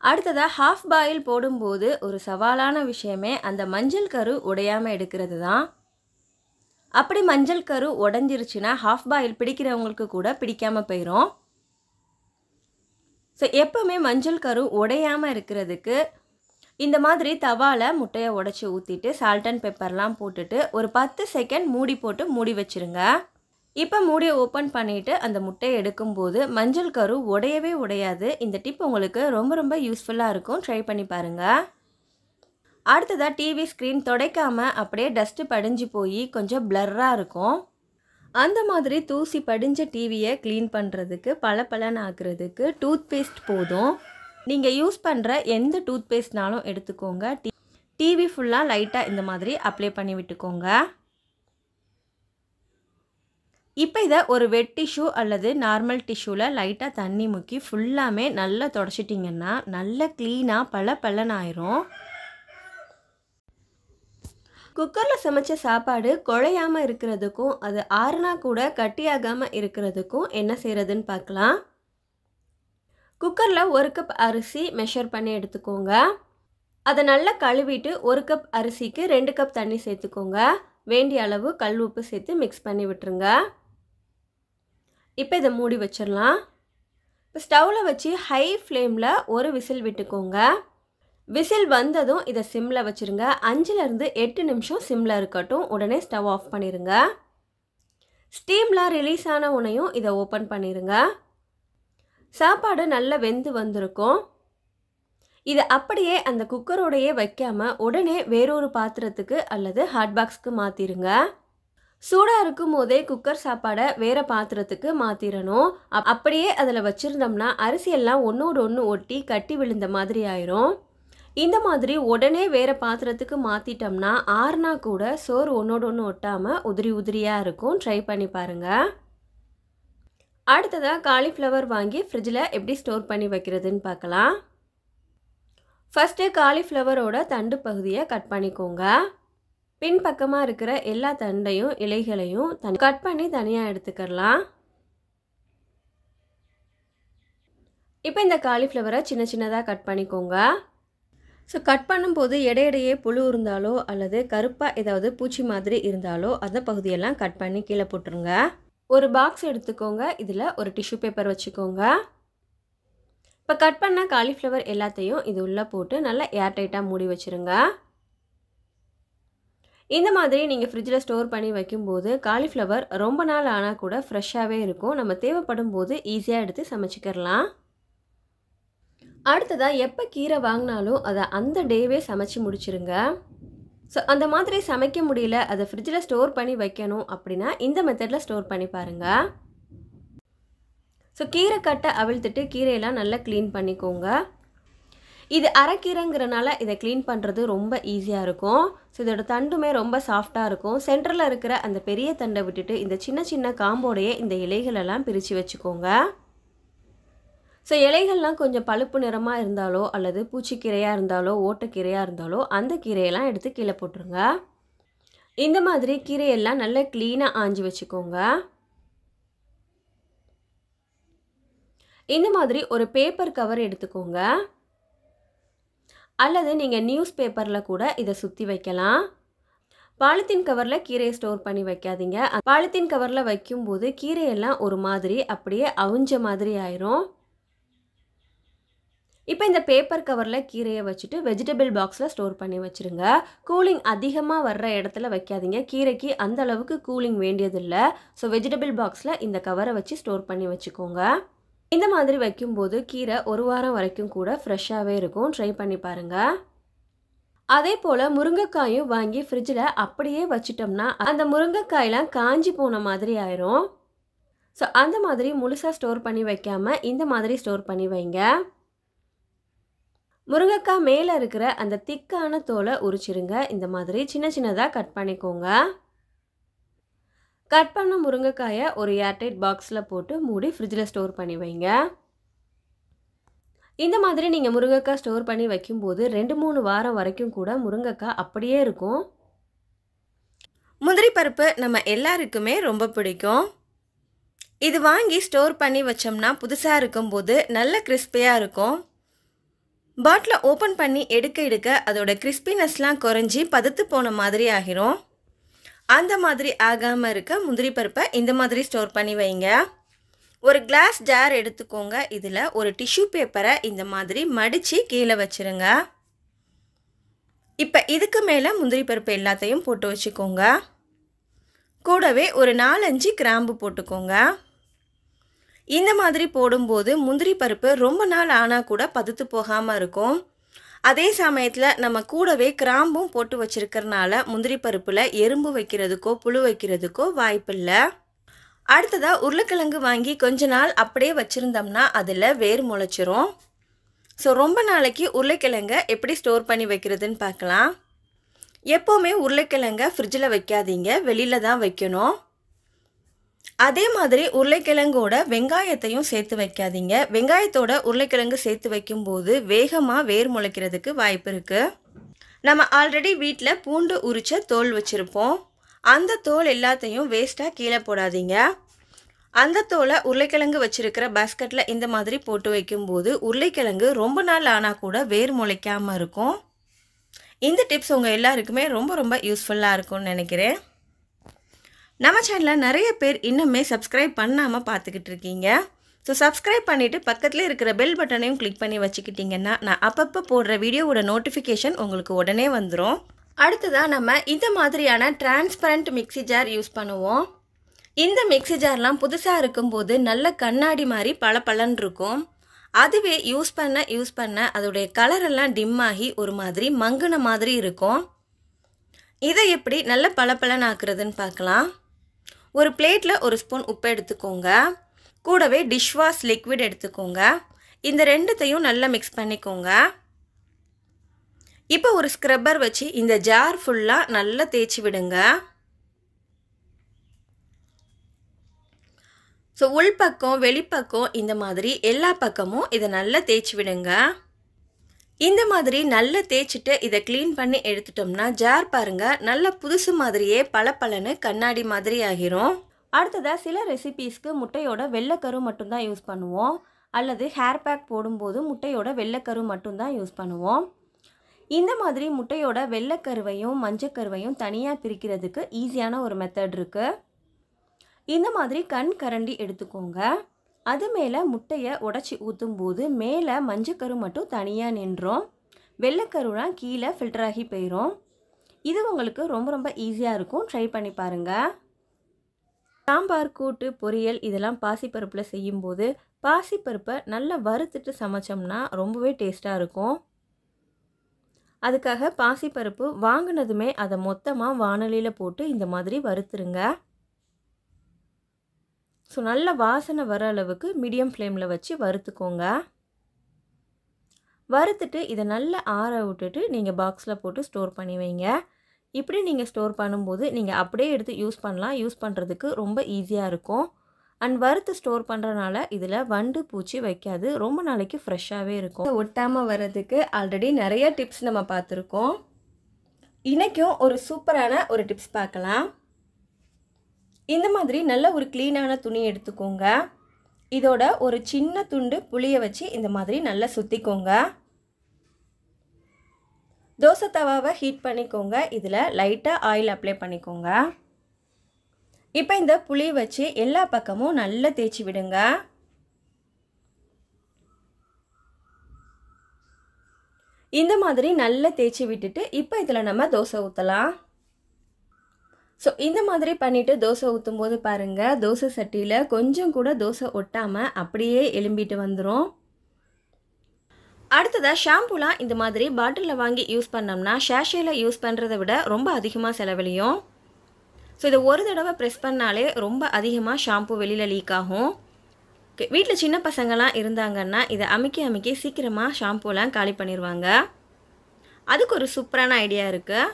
அடுத்ததாக ஹாஃப் பாயில் போடும்போது ஒரு சவாலான விஷயமே அந்த மஞ்சள் கரு உடையாமல் எடுக்கிறது தான். அப்படி மஞ்சள் கரு உடஞ்சிருச்சுன்னா ஹாஃப் பாயில் பிடிக்கிறவங்களுக்கு கூட பிடிக்காமல் போயிடும். ஸோ எப்போவுமே மஞ்சள் கரு உடையாமல் இருக்கிறதுக்கு இந்த மாதிரி தவாவில் முட்டையை உடச்சி ஊற்றிட்டு சால்ட் அண்ட் பெப்பர்லாம் போட்டுட்டு ஒரு 10 செகண்ட் மூடி போட்டு மூடி வச்சுருங்க. இப்போ மூடியை ஓப்பன் பண்ணிவிட்டு அந்த முட்டையை எடுக்கும்போது மஞ்சள் கரு உடையவே உடையாது. இந்த டிப் உங்களுக்கு ரொம்ப ரொம்ப யூஸ்ஃபுல்லாக இருக்கும். ட்ரை பண்ணி பாருங்கள். அடுத்ததாக டிவி ஸ்க்ரீன் துடைக்காமல் அப்படியே டஸ்ட்டு படிஞ்சு போய் கொஞ்சம் பிளர்ராக இருக்கும். அந்த மாதிரி தூசி படிஞ்ச டிவியை க்ளீன் பண்ணுறதுக்கு பளபளன்னு ஆக்குறதுக்கு டூத் பேஸ்ட் போதும். நீங்கள் யூஸ் பண்ணுற எந்த டூத் பேஸ்ட்னாலும் எடுத்துக்கோங்க. டிவி ஃபுல்லாக லைட்டாக இந்த மாதிரி அப்ளை பண்ணி விட்டுக்கோங்க. இப்போ இதை ஒரு வெட் டிஷ்யூ அல்லது நார்மல் டிஷ்யூவில் லைட்டாக தண்ணி முக்கி ஃபுல்லாமே நல்லா தொடச்சிட்டிங்கன்னா நல்லா க்ளீனாக பளபளன்னு ஆயிரும். குக்கரில் சமைச்ச சாப்பாடு குழையாமல் இருக்கிறதுக்கும் அது ஆறுனா கூட கட்டியாகாமல் இருக்கிறதுக்கும் என்ன செய்கிறதுன்னு பார்க்கலாம். குக்கரில் 1 கப் அரிசி மெஷர் பண்ணி எடுத்துக்கோங்க. அதை நல்லா கழுவிட்டு 1 கப் அரிசிக்கு 2 கப் தண்ணி சேர்த்துக்கோங்க. வேண்டிய அளவு கல் உப்பு சேர்த்து மிக்ஸ் பண்ணி விட்டுருங்க. இப்போ இதை மூடி வச்சிடலாம். இப்போ ஸ்டவ்வில் வச்சு ஹை ஃப்ளேமில் ஒரு விசில் விட்டுக்கோங்க. விசில் வந்ததும் இதை சிம்மில் வச்சுருங்க. 5லேருந்து 8 நிமிஷம் சிம்மில் இருக்கட்டும். உடனே ஸ்டவ் ஆஃப் பண்ணிடுங்க. ஸ்டீமில் ரிலீஸ் ஆன உடனேயும் இதை ஓப்பன் பண்ணிடுங்க. சாப்பாடு நல்லா வெந்து வந்திருக்கும். இதை அப்படியே அந்த குக்கரோடையே வைக்காமல் உடனே வேறொரு பாத்திரத்துக்கு அல்லது ஹாட் பாக்ஸ்க்கு மாற்றிடுங்க. சூடாக இருக்கும் போதே குக்கர் சாப்பாடை வேறு பாத்திரத்துக்கு மாற்றிடணும். அப்படியே அதில் வச்சுருந்தோம்னா அரிசியெல்லாம் ஒன்றோடு ஒன்று ஒட்டி கட்டி விழுந்த மாதிரி ஆயிரும். இந்த மாதிரி உடனே வேறு பாத்திரத்துக்கு மாற்றிட்டோம்னா ஆறுனா கூட சோறு ஒன்றோடு ஒன்று ஒட்டாமல் உதிரி உதிரியாக இருக்கும். ட்ரை பண்ணி பாருங்கள். அடுத்ததாக காலிஃப்ளவர் வாங்கி ஃப்ரிட்ஜில் எப்படி ஸ்டோர் பண்ணி வைக்கிறதுன்னு பார்க்கலாம். ஃபஸ்ட்டு காலிஃப்ளவரோட தண்டு பகுதியை கட் பண்ணிக்கோங்க. பின்பக்கமாக இருக்கிற எல்லா தண்டையும் இலைகளையும் கட் பண்ணி தனியாக எடுத்துக்கலாம். இப்போ இந்த காலிஃப்ளவரை சின்ன சின்னதாக கட் பண்ணிக்கோங்க. ஸோ கட் பண்ணும்போது இடையிடையே புழு இருந்தாலோ அல்லது கருப்பாக ஏதாவது பூச்சி மாதிரி இருந்தாலோ அந்த பகுதியெல்லாம் கட் பண்ணி கீழே போட்டுருங்க. ஒரு பாக்ஸ் எடுத்துக்கோங்க. இதில் ஒரு டிஷ்யூ பேப்பர் வச்சுக்கோங்க. இப்போ கட் பண்ண காலிஃப்ளவர் எல்லாத்தையும் இது உள்ளே போட்டு நல்லா ஏர்டைட்டாக மூடி வச்சுருங்க. இந்த மாதிரி நீங்கள் ஃப்ரிட்ஜில் ஸ்டோர் பண்ணி வைக்கும்போது காலிஃப்ளவர் ரொம்ப நாள் ஆனால் கூட ஃப்ரெஷ்ஷாகவே இருக்கும். நம்ம தேவைப்படும் போது ஈஸியாக எடுத்து சமைச்சிக்கிறலாம். அடுத்ததாக எப்போ கீரை வாங்கினாலும் அதை அந்த டேவே சமைச்சு முடிச்சிருங்க. ஸோ அந்த மாதிரி சமைக்க முடியல, அதை ஃப்ரிட்ஜில் ஸ்டோர் பண்ணி வைக்கணும் அப்படின்னா இந்த மெத்தடில் ஸ்டோர் பண்ணி பாருங்கள். ஸோ கீரை கட்டை அவிழ்த்துட்டு கீரையெல்லாம் நல்லா க்ளீன் பண்ணிக்கோங்க. இது அரைக்கீரைங்கிறனால இதை க்ளீன் பண்ணுறது ரொம்ப ஈஸியாக இருக்கும். ஸோ இதோட தண்டுமே ரொம்ப சாஃப்டாக இருக்கும். சென்டரில் இருக்கிற அந்த பெரிய தண்டை விட்டுட்டு இந்த சின்ன சின்ன காம்போடையே இந்த இலைகளெல்லாம் பிரித்து வச்சுக்கோங்க. ஸோ இலைகள்லாம் கொஞ்சம் பழுப்பு நிறமாக இருந்தாலோ அல்லது பூச்சிக்கீரையாக இருந்தாலோ ஓட்டைக்கீரையாக இருந்தாலோ அந்த கீரையெல்லாம் எடுத்து கீழே போட்டுருங்க. இந்த மாதிரி கீரையெல்லாம் நல்லா க்ளீனாக ஆஞ்சி வச்சுக்கோங்க. இந்த மாதிரி ஒரு பேப்பர் கவர் எடுத்துக்கோங்க. அல்லது நீங்கள் நியூஸ் பேப்பரில் கூட இதை சுற்றி வைக்கலாம். பாலித்தீன் கவரில் கீரையை ஸ்டோர் பண்ணி வைக்காதீங்க. பாலித்தீன் கவரில் வைக்கும்போது கீரையெல்லாம் ஒரு மாதிரி அப்படியே அவிஞ்ச மாதிரி ஆயிரும். இப்போ இந்த பேப்பர் கவரில் கீரையை வச்சுட்டு வெஜிடபிள் பாக்ஸில் ஸ்டோர் பண்ணி வச்சுருங்க. கூலிங் அதிகமாக வர்ற இடத்துல வைக்காதீங்க. கீரைக்கு அந்த அளவுக்கு கூலிங் வேண்டியதில்லை. ஸோ வெஜிடபிள் பாக்ஸில் இந்த கவரை வச்சு ஸ்டோர் பண்ணி வச்சுக்கோங்க. இந்த மாதிரி வைக்கும்போது கீரை 1 வாரம் வரைக்கும் கூட ஃப்ரெஷ்ஷாகவே இருக்கும். ட்ரை பண்ணி பாருங்கள். அதே போல் முருங்கைக்காயும் வாங்கி ஃப்ரிட்ஜில் அப்படியே வச்சிட்டோம்னா அந்த முருங்கைக்காயெலாம் காஞ்சி போன மாதிரி ஆயிரும். ஸோ அந்த மாதிரி முழுசாக ஸ்டோர் பண்ணி வைக்காமல் இந்த மாதிரி ஸ்டோர் பண்ணி வைங்க. முருங்கைக்காய் மேலே இருக்கிற அந்த திக்கான தோலை உரிச்சிருங்க. இந்த மாதிரி சின்ன சின்னதாக கட் பண்ணிக்கோங்க. கட் பண்ண முருங்கைக்காயை ஒரு ஏர்டைட் பாக்ஸில் போட்டு மூடி ஃப்ரிட்ஜில் ஸ்டோர் பண்ணி வைங்க. இந்த மாதிரி நீங்கள் முருங்கைக்காய் ஸ்டோர் பண்ணி வைக்கும்போது 2-3 வாரம் வரைக்கும் கூட முருங்கைக்காய் அப்படியே இருக்கும். முந்திரி பருப்பு நம்ம எல்லாருக்குமே ரொம்ப பிடிக்கும். இது வாங்கி ஸ்டோர் பண்ணி வச்சோம்னா புதுசாக இருக்கும்போது நல்ல கிறிஸ்பியாக இருக்கும். பாட்டில் ஓப்பன் பண்ணி எடுக்க அதோட கிறிஸ்பினஸ்லாம் குறைஞ்சி பதுத்து போன மாதிரி ஆகிரும். அந்த மாதிரி ஆகாமல் இருக்க முந்திரி பருப்பை இந்த மாதிரி ஸ்டோர் பண்ணி வைங்க. ஒரு கிளாஸ் ஜார் எடுத்துக்கோங்க. இதில் ஒரு டிஷ்யூ பேப்பரை இந்த மாதிரி மடித்து கீழே வச்சுருங்க. இப்போ இதுக்கு மேலே முந்திரி பருப்பு எல்லாத்தையும் போட்டு வச்சுக்கோங்க. கூடவே ஒரு 4-5 கிராம்பு போட்டுக்கோங்க. இந்த மாதிரி போடும்போது முந்திரி பருப்பு ரொம்ப நாள் ஆனால் கூட பதுத்து போகாமல் இருக்கும். அதே சமயத்தில் நம்ம கூடவே கிராம்பும் போட்டு வச்சுருக்கறனால முந்திரி பருப்பில் எறும்பு வைக்கிறதுக்கோ புழு வைக்கிறதுக்கோ வாய்ப்பில்லை. அடுத்ததாக உருளைக்கிழங்கு வாங்கி கொஞ்ச நாள் அப்படியே வச்சுருந்தோம்னா அதில் வேர் முளைச்சிரும். ஸோ ரொம்ப நாளைக்கு உருளைக்கிழங்கை எப்படி ஸ்டோர் பண்ணி வைக்கிறதுன்னு பார்க்கலாம். எப்போவுமே உருளைக்கிழங்கை ஃப்ரிட்ஜில் வைக்காதீங்க, வெளியில் தான் வைக்கணும். அதே மாதிரி உருளைக்கிழங்கோட வெங்காயத்தையும் சேர்த்து வைக்காதீங்க. வெங்காயத்தோட உருளைக்கிழங்கு சேர்த்து வைக்கும்போது வேகமாக வேர் முளைக்கிறதுக்கு வாய்ப்பு இருக்குது. நம்ம ஆல்ரெடி வீட்டில் பூண்டு உரிச்ச தோல் வச்சுருப்போம். அந்த தோல் எல்லாத்தையும் வேஸ்ட்டாக கீழே போடாதீங்க. அந்த தோலை உருளைக்கிழங்கு வச்சிருக்கிற பாஸ்கெட்டில் இந்த மாதிரி போட்டு வைக்கும்போது உருளைக்கிழங்கு ரொம்ப நாள் ஆனால் கூட வேர் முளைக்காமல் இருக்கும். இந்த டிப்ஸ் உங்கள் எல்லாருக்குமே ரொம்ப ரொம்ப யூஸ்ஃபுல்லாக இருக்கும்னு நினைக்கிறேன். நம்ம சேனலில் நிறைய பேர் இன்னுமே சப்ஸ்கிரைப் பண்ணாமல் பார்த்துக்கிட்டு இருக்கீங்க. ஸோ சப்ஸ்கிரைப் பண்ணிவிட்டு பக்கத்தில் இருக்கிற பெல் பட்டனையும் கிளிக் பண்ணி வச்சுக்கிட்டிங்கன்னா நான் அப்பப்போ போடுற வீடியோவோட நோட்டிஃபிகேஷன் உங்களுக்கு உடனே வந்துடும். அடுத்ததாக நம்ம இந்த மாதிரியான டிரான்ஸ்பரண்ட் மிக்ஸி ஜார் யூஸ் பண்ணுவோம். இந்த மிக்ஸி ஜார்லாம் புதுசாக இருக்கும்போது நல்ல கண்ணாடி மாதிரி பளபளன்னு இருக்கும். அதுவே யூஸ் பண்ண அதோடைய கலரெல்லாம் டிம் ஆகி ஒரு மாதிரி மங்குன மாதிரி இருக்கும். இதை எப்படி நல்ல பளபளன்னு ஆக்குறதுன்னு பார்க்கலாம். ஒரு பிளேட்டில் ஒரு ஸ்பூன் உப்பு எடுத்துக்கோங்க. கூடவே டிஷ் வாஷ் லிக்விட் எடுத்துக்கோங்க. இந்த ரெண்டுத்தையும் நல்லா மிக்ஸ் பண்ணிக்கோங்க. இப்போ ஒரு ஸ்க்ரப்பர் வச்சு இந்த ஜார் ஃபுல்லாக நல்லா தேய்ச்சி விடுங்க. ஸோ உள்பக்கம் வெளிப்பக்கம் இந்த மாதிரி எல்லா பக்கமும் இதை நல்லா தேய்ச்சி விடுங்க. இந்த மாதிரி நல்லா தேய்ச்சிட்டு இதை க்ளீன் பண்ணி எடுத்துட்டோம்னா ஜார் பாருங்கள் நல்லா புதுசு மாதிரியே பளபளன்னு கண்ணாடி மாதிரி ஆகிரும். அடுத்ததாக சில ரெசிபீஸ்க்கு முட்டையோட வெள்ளைக்கரு மட்டும்தான் யூஸ் பண்ணுவோம். அல்லது ஹேர் பேக் போடும்போது முட்டையோட வெள்ளைக்கரு மட்டும்தான் யூஸ் பண்ணுவோம். இந்த மாதிரி முட்டையோட வெள்ளைக்கருவையும் மஞ்சக்கருவையும் தனியாக பிரிக்கிறதுக்கு ஈஸியான ஒரு மெத்தட் இருக்குது. இந்த மாதிரி கண் கரண்டி எடுத்துக்கோங்க. அது மேலே முட்டையை உடச்சி ஊற்றும்போது மேலே மஞ்சக்கரு மட்டும் தனியாக நின்றோம். வெள்ளைக்கருனா கீழே ஃபில்டராகி போயிடும். இது உங்களுக்கு ரொம்ப ரொம்ப ஈஸியாக இருக்கும். ட்ரை பண்ணி பாருங்கள். சாம்பார், கூட்டு, பொரியல் இதெல்லாம் பாசிப்பருப்பில் செய்யும்போது பாசிப்பருப்பை நல்லா வறுத்துட்டு சமைச்சோம்னா ரொம்பவே டேஸ்ட்டாக இருக்கும். அதுக்காக பாசிப்பருப்பு வாங்கினதுமே அதை மொத்தமாக வாணலியில் போட்டு இந்த மாதிரி வறுத்துருங்க. ஸோ நல்ல வாசனை வர அளவுக்கு மீடியம் ஃப்ளேமில் வச்சு வறுத்துக்கோங்க. வறுத்துட்டு இதை நல்லா ஆற விட்டுட்டு நீங்கள் பாக்ஸில் போட்டு ஸ்டோர் பண்ணி வைங்க. இப்படி நீங்கள் ஸ்டோர் பண்ணும்போது நீங்கள் அப்படியே எடுத்து யூஸ் பண்ணலாம். யூஸ் பண்ணுறதுக்கு ரொம்ப ஈஸியாக இருக்கும். அண்ட் வறுத்து ஸ்டோர் பண்ணுறனால இதில் வண்டு பூச்சி வைக்காது. ரொம்ப நாளைக்கு ஃப்ரெஷ்ஷாகவே இருக்கும். ஒட்டாமல் வர்றதுக்கு ஆல்ரெடி நிறைய டிப்ஸ் நம்ம பார்த்துருக்கோம். இன்றைக்கும் ஒரு சூப்பரான ஒரு டிப்ஸ் பார்க்கலாம். இந்த மாதிரி நல்ல ஒரு க்ளீனான துணி எடுத்துக்கோங்க. இதோட ஒரு சின்ன துண்டு புளியை வச்சு இந்த மாதிரி நல்லா சுற்றிக்கோங்க. தோசை தவாவை ஹீட் பண்ணிக்கோங்க. இதில் லைட்டாக ஆயில் அப்ளை பண்ணிக்கோங்க. இப்போ இந்த புளி வச்சு எல்லா பக்கமும் நல்லா தேய்ச்சி விடுங்க. இந்த மாதிரி நல்லா தேய்ச்சி விட்டுட்டு இப்போ இதில் நம்ம தோசை ஊற்றலாம். ஸோ இந்த மாதிரி பண்ணிவிட்டு தோசை ஊற்றும் போது பாருங்கள் தோசை சட்டியில் கொஞ்சம் கூட தோசை ஒட்டாமல் அப்படியே எலும்பிட்டு வந்துடும். அடுத்ததாக ஷாம்புலாம் இந்த மாதிரி பாட்டிலில் வாங்கி யூஸ் பண்ணோம்னா ஷேஷேயில் யூஸ் பண்ணுறதை விட ரொம்ப அதிகமாக செலவழியும். ஸோ இதை ஒரு தடவை ப்ரெஸ் பண்ணாலே ரொம்ப அதிகமாக ஷாம்பு வெளியில் லீக் ஆகும். வீட்டில் சின்ன பசங்கள்லாம் இருந்தாங்கன்னா இதை அமுக்கி சீக்கிரமாக ஷாம்புலாம் காலி பண்ணிடுவாங்க. அதுக்கு ஒரு சூப்பரான ஐடியா இருக்குது.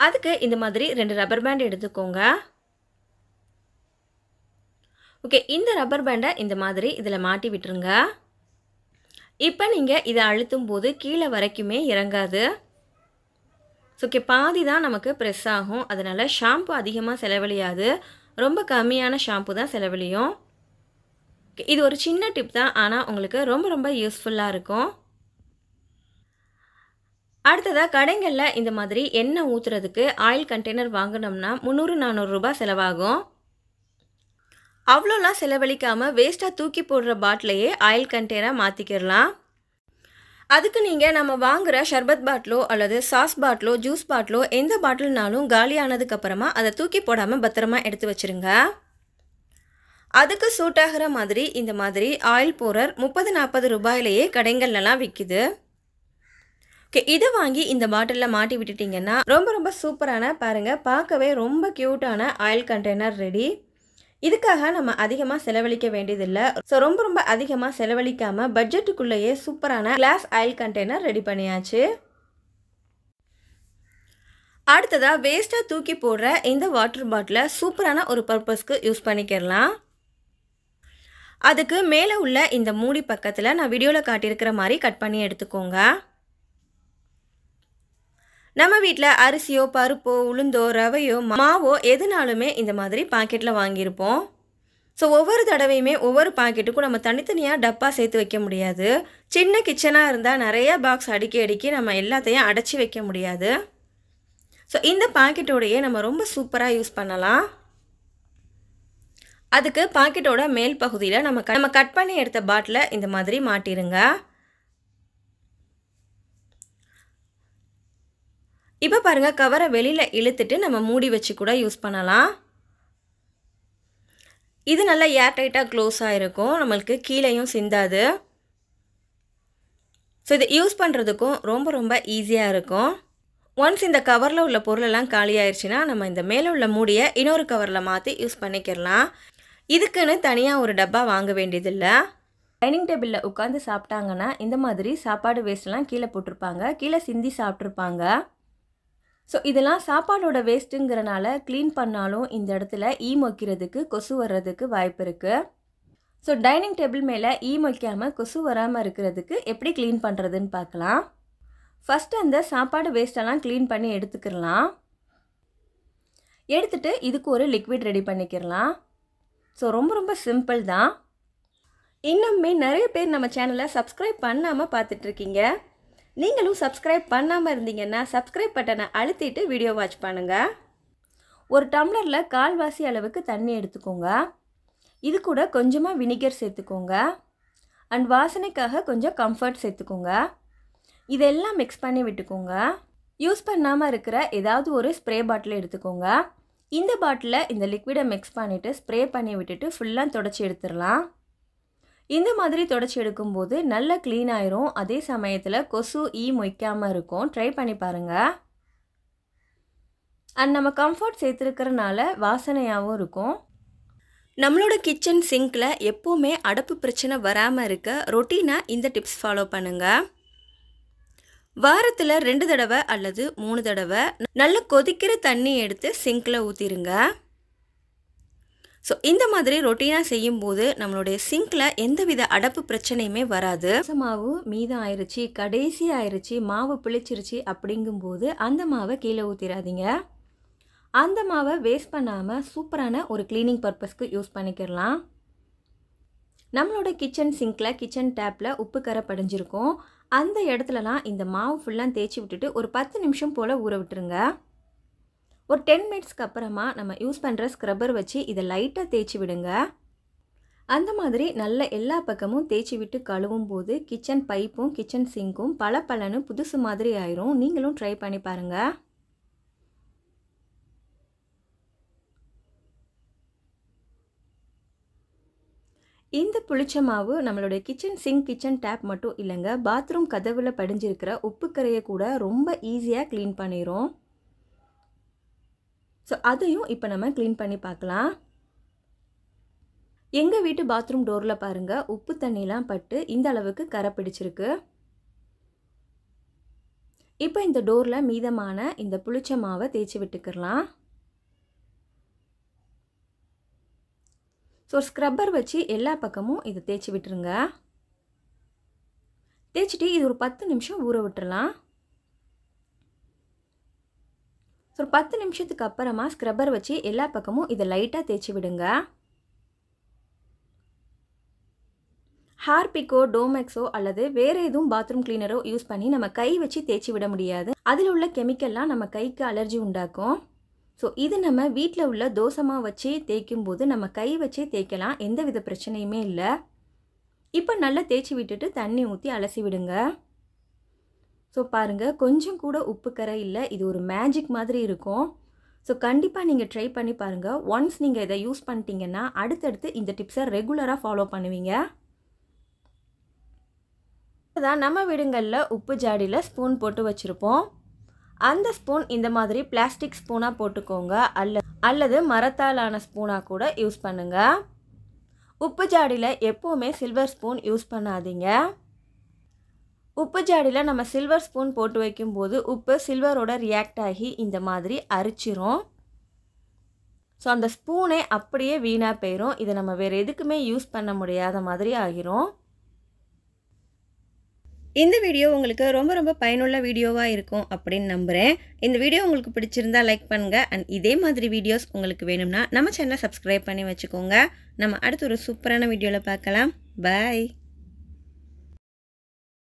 அதுக்கு இந்த மாதிரி 2 ரப்பர் பேண்ட் எடுத்துக்கோங்க. ஓகே, இந்த ரப்பர் பேண்டை இந்த மாதிரி இதில் மாட்டி விட்டுருங்க. இப்போ நீங்கள் இதை அழுத்தும் போது கீழே வரைக்குமே இறங்காது. ஸோ பாதி தான் நமக்கு ப்ரெஸ் ஆகும். அதனால் ஷாம்பு அதிகமாக செலவழியாது. ரொம்ப கம்மியான ஷாம்பு தான் செலவழியும். இது ஒரு சின்ன டிப் தான், ஆனால் உங்களுக்கு ரொம்ப ரொம்ப யூஸ்ஃபுல்லாக இருக்கும். அடுத்ததாக கடைகளில் இந்த மாதிரி எண்ணெய் ஊற்றுறதுக்கு ஆயில் கண்டெய்னர் வாங்கினோம்னா 300-400 ரூபாய் செலவாகும். அவ்வளோலாம் செலவழிக்காமல் வேஸ்ட்டாக தூக்கி போடுற பாட்டிலையே ஆயில் கண்டெய்னராக மாற்றிக்கிடலாம். அதுக்கு நீங்கள் நம்ம வாங்குகிற ஷர்பத் பாட்டிலோ அல்லது சாஸ் பாட்டிலோ ஜூஸ் பாட்டிலோ எந்த பாட்டில்னாலும் காலியானதுக்கப்புறமா அதை தூக்கி போடாமல் பத்திரமா எடுத்து வச்சுருங்க. அதுக்கு சூட் ஆகிற மாதிரி இந்த மாதிரி ஆயில் போரர் 30-40 ரூபாயிலேயே கடைகள்லாம் விற்கிது. ஓகே, இதை வாங்கி இந்த பாட்டிலில் மாட்டி விட்டுட்டிங்கன்னா ரொம்ப ரொம்ப சூப்பரான பாருங்கள் பார்க்கவே ரொம்ப க்யூட்டான ஆயில் கண்டெய்னர் ரெடி. இதுக்காக நம்ம அதிகமாக செலவழிக்க வேண்டியதில்லை. ஸோ ரொம்ப ரொம்ப அதிகமாக செலவழிக்காமல் பட்ஜெட்டுக்குள்ளேயே சூப்பரான கிளாஸ் ஆயில் கண்டெய்னர் ரெடி பண்ணியாச்சு. அடுத்ததாக வேஸ்ட்டாக தூக்கி போடுற இந்த வாட்டர் பாட்டிலை சூப்பரான ஒரு பர்பஸ்க்கு யூஸ் பண்ணிக்கிறலாம். அதுக்கு மேலே உள்ள இந்த மூடி பக்கத்தில் நான் வீடியோவில் காட்டியிருக்கிற மாதிரி கட் பண்ணி எடுத்துக்கோங்க. நம்ம வீட்டில் அரிசியோ பருப்போ உளுந்தோ ரவையோ மாவோ எதுனாலுமே இந்த மாதிரி பாக்கெட்டில் வாங்கியிருப்போம். ஸோ ஒவ்வொரு தடவையுமே ஒவ்வொரு பாக்கெட்டுக்கும் நம்ம தனித்தனியாக டப்பா சேர்த்து வைக்க முடியாது. சின்ன கிச்சனாக இருந்தால் நிறையா பாக்ஸ் அடுக்கி அடுக்கி நம்ம எல்லாத்தையும் அடைச்சி வைக்க முடியாது. ஸோ இந்த பாக்கெட்டோடையே நம்ம ரொம்ப சூப்பராக யூஸ் பண்ணலாம். அதுக்கு பாக்கெட்டோட மேல் பகுதியில் நம்ம கட் பண்ணி எடுத்த பாட்டிலை இந்த மாதிரி மாட்டிடுங்க. இப்போ பாருங்கள், கவரை வெளியில் இழுத்துட்டு நம்ம மூடி வச்சு கூட யூஸ் பண்ணலாம். இது நல்லா ஏர் டைட்டாக க்ளோஸ் ஆகிருக்கும், நம்மளுக்கு கீழேயும் சிந்தாது. ஸோ இது யூஸ் பண்ணுறதுக்கும் ரொம்ப ரொம்ப ஈஸியாக இருக்கும். ஒன்ஸ் இந்த கவரில் உள்ள பொருளெல்லாம் காலி ஆயிடுச்சுன்னா நம்ம இந்த மேலே உள்ள மூடியை இன்னொரு கவரில் மாற்றி யூஸ் பண்ணிக்கிறலாம். இதுக்குன்னு தனியாக ஒரு டப்பா வாங்க வேண்டியதில்லை. டைனிங் டேபிளில் உட்காந்து சாப்பிட்டாங்கன்னா இந்த மாதிரி சாப்பாடு வேஸ்ட்லாம் கீழே போட்டிருப்பாங்க, கீழே சிந்தி சாப்பிட்ருப்பாங்க. ஸோ இதெல்லாம் சாப்பாடோட வேஸ்ட்டுங்கிறனால க்ளீன் பண்ணாலும் இந்த இடத்துல ஈ மொய்க்கிறதுக்கு கொசு வர்றதுக்கு வாய்ப்பு இருக்குது. ஸோ டைனிங் டேபிள் மேலே ஈ மொய்க்காமல் கொசு வராமல் இருக்கிறதுக்கு எப்படி க்ளீன் பண்ணுறதுன்னு பார்க்கலாம். ஃபஸ்ட்டு அந்த சாப்பாடு வேஸ்ட்டெல்லாம் க்ளீன் பண்ணி எடுத்துக்கிடலாம். எடுத்துகிட்டு இதுக்கு ஒரு லிக்விட் ரெடி பண்ணிக்கிறலாம். ஸோ ரொம்ப ரொம்ப சிம்பிள் தான். இன்னுமே நிறைய பேர் நம்ம சேனலை சப்ஸ்கிரைப் பண்ணாமல் பார்த்துட்ருக்கீங்க. நீங்களும் சப்ஸ்கிரைப் பண்ணாமல் இருந்தீங்கன்னா சப்ஸ்கிரைப் பட்டனை அழுத்திட்டு வீடியோ வாட்ச் பண்ணுங்கள். ஒரு டம்ளரில் கால்வாசி அளவுக்கு தண்ணி எடுத்துக்கோங்க. இது கூட கொஞ்சமாக வினிகர் சேர்த்துக்கோங்க. அண்ட் வாசனைக்காக கொஞ்சம் கம்ஃபர்ட் சேர்த்துக்கோங்க. இதெல்லாம் மிக்ஸ் பண்ணி விட்டுக்கோங்க. யூஸ் பண்ணாமல் இருக்கிற ஏதாவது ஒரு ஸ்ப்ரே பாட்டில் எடுத்துக்கோங்க. இந்த பாட்டிலில் இந்த லிக்விடை மிக்ஸ் பண்ணிவிட்டு ஸ்ப்ரே பண்ணி விட்டுட்டு ஃபுல்லாக தொடச்சி எடுத்துடலாம். இந்த மாதிரி தொடச்சி எடுக்கும்போது நல்லா க்ளீன் ஆயிரும். அதே சமயத்தில் கொசு ஈ மொய்க்காமல் இருக்கும். ட்ரை பண்ணி பாருங்கள். அண்ட் நம்ம கம்ஃபர்ட் சேர்த்துருக்கிறனால வாசனையாகவும் இருக்கும். நம்மளோட கிச்சன் சிங்கில் எப்போவுமே அடைப்பு பிரச்சனை வராமல் இருக்க ரொட்டீனாக இந்த டிப்ஸ் ஃபாலோ பண்ணுங்கள். வாரத்தில் 2 தடவை அல்லது 3 தடவை நல்ல கொதிக்கிற தண்ணி எடுத்து சிங்கில் ஊற்றிடுங்க. ஸோ இந்த மாதிரி ரொட்டீனாக செய்யும்போது நம்மளுடைய சிங்கில் எந்தவித அடைப்பு பிரச்சனையுமே வராது. மாவு மீதம் ஆயிடுச்சு, கடைசி ஆயிடுச்சு, மாவு புளிச்சிருச்சு அப்படிங்கும்போது அந்த மாவை கீழே ஊற்றிடாதீங்க. அந்த மாவை வேஸ்ட் பண்ணாமல் சூப்பரான ஒரு க்ளீனிங் பர்பஸ்க்கு யூஸ் பண்ணிக்கிறலாம். நம்மளோட கிச்சன் சிங்கில் கிச்சன் டேப்பில் உப்பு கரை படிஞ்சிருக்கும். அந்த இடத்துலலாம் இந்த மாவு ஃபுல்லாக தேய்ச்சி விட்டுட்டு ஒரு 10 நிமிஷம் போல் ஊற விட்டுருங்க. ஒரு 10 மினிட்ஸ்க்கு அப்புறமா நம்ம யூஸ் பண்ணுற ஸ்க்ரப்பர் வச்சு இதை லைட்டாக தேய்ச்சி விடுங்க. அந்த மாதிரி நல்ல எல்லா பக்கமும் தேய்ச்சி விட்டு கழுவும் போது கிச்சன் பைப்பும் கிச்சன் சிங்க்கும் பளபளன்னு புதுசு மாதிரி ஆயிரும். நீங்களும் ட்ரை பண்ணி பாருங்கள். இந்த புளிச்ச மாவு நம்மளுடைய கிச்சன் சிங்க் கிச்சன் டேப் மட்டும் இல்லைங்க, பாத்ரூம் கதவில் படிஞ்சிருக்கிற உப்பு கரையை கூட ரொம்ப ஈஸியாக க்ளீன் பண்ணிடும். ஸோ அதையும் இப்போ நம்ம க்ளீன் பண்ணி பார்க்கலாம். எங்கள் வீட்டு பாத்ரூம் டோரில் பாருங்கள், உப்பு தண்ணிலாம் பட்டு இந்த அளவுக்கு கரை பிடிச்சிருக்கு. இப்போ இந்த டோரில் மீதமான இந்த புளிச்ச மாவை தேய்ச்சி விட்டுக்கலாம். ஸோ ஸ்க்ரப்பர் வச்சு எல்லா பக்கமும் இதை தேய்ச்சி விட்டுருங்க. தேய்ச்சிட்டு இது ஒரு 10 நிமிஷம் ஊற விட்டுறலாம். ஸோ 10 நிமிஷத்துக்கு அப்புறமா ஸ்க்ரப்பர் வச்சு எல்லா பக்கமும் இதை லைட்டாக தேய்ச்சி விடுங்க. ஹார்பிக்கோ டோமெக்ஸோ அல்லது வேறு எதுவும் பாத்ரூம் கிளீனரோ யூஸ் பண்ணி நம்ம கை வச்சு தேய்ச்சி விட முடியாது. அதில் உள்ள கெமிக்கல்லாம் நம்ம கைக்கு அலர்ஜி உண்டாக்கும். ஸோ இது நம்ம வீட்டில் உள்ள தோசமாக வச்சு தேய்க்கும் போது நம்ம கை வச்சு தேய்க்கலாம், எந்தவித பிரச்சனையுமே இல்லை. இப்போ நல்லா தேய்ச்சி விட்டுட்டு தண்ணி ஊற்றி அலசி விடுங்க. ஸோ பாருங்கள், கொஞ்சம் கூட உப்பு கரை இல்லை. இது ஒரு மேஜிக் மாதிரி இருக்கும். ஸோ கண்டிப்பாக நீங்கள் ட்ரை பண்ணி பாருங்கள். ஒன்ஸ் நீங்கள் இதை யூஸ் பண்ணிட்டீங்கன்னா அடுத்தடுத்து இந்த டிப்ஸை ரெகுலராக ஃபாலோ பண்ணுவீங்க. தான் நம்ம வீடுங்களில் உப்பு ஜாடியில் ஸ்பூன் போட்டு வச்சுருப்போம். அந்த ஸ்பூன் இந்த மாதிரி பிளாஸ்டிக் ஸ்பூனாக போட்டுக்கோங்க, அல்லது மரத்தாலான ஸ்பூனாக கூட யூஸ் பண்ணுங்கள். உப்பு ஜாடியில் எப்போவுமே சில்வர் ஸ்பூன் யூஸ் பண்ணாதீங்க. உப்பு ஜாடியில் நம்ம சில்வர் ஸ்பூன் போட்டு வைக்கும்போது உப்பு சில்வரோட ரியாக்ட் ஆகி இந்த மாதிரி அரிச்சிரும். ஸோ அந்த ஸ்பூனே அப்படியே வீணாக போயிடும். இதை நம்ம வேறு எதுக்குமே யூஸ் பண்ண முடியாத மாதிரி ஆகிரும். இந்த வீடியோ உங்களுக்கு ரொம்ப ரொம்ப பயனுள்ள வீடியோவா இருக்கும் அப்படின்னு நம்புறேன். இந்த வீடியோ உங்களுக்கு பிடிச்சிருந்தா லைக் பண்ணுங்க. அண்ட் இதே மாதிரி வீடியோஸ் உங்களுக்கு வேணும்னா நம்ம சேனலை சப்ஸ்கிரைப் பண்ணி வச்சுக்கோங்க. நம்ம அடுத்து ஒரு சூப்பரான வீடியோல பார்க்கலாம். பை.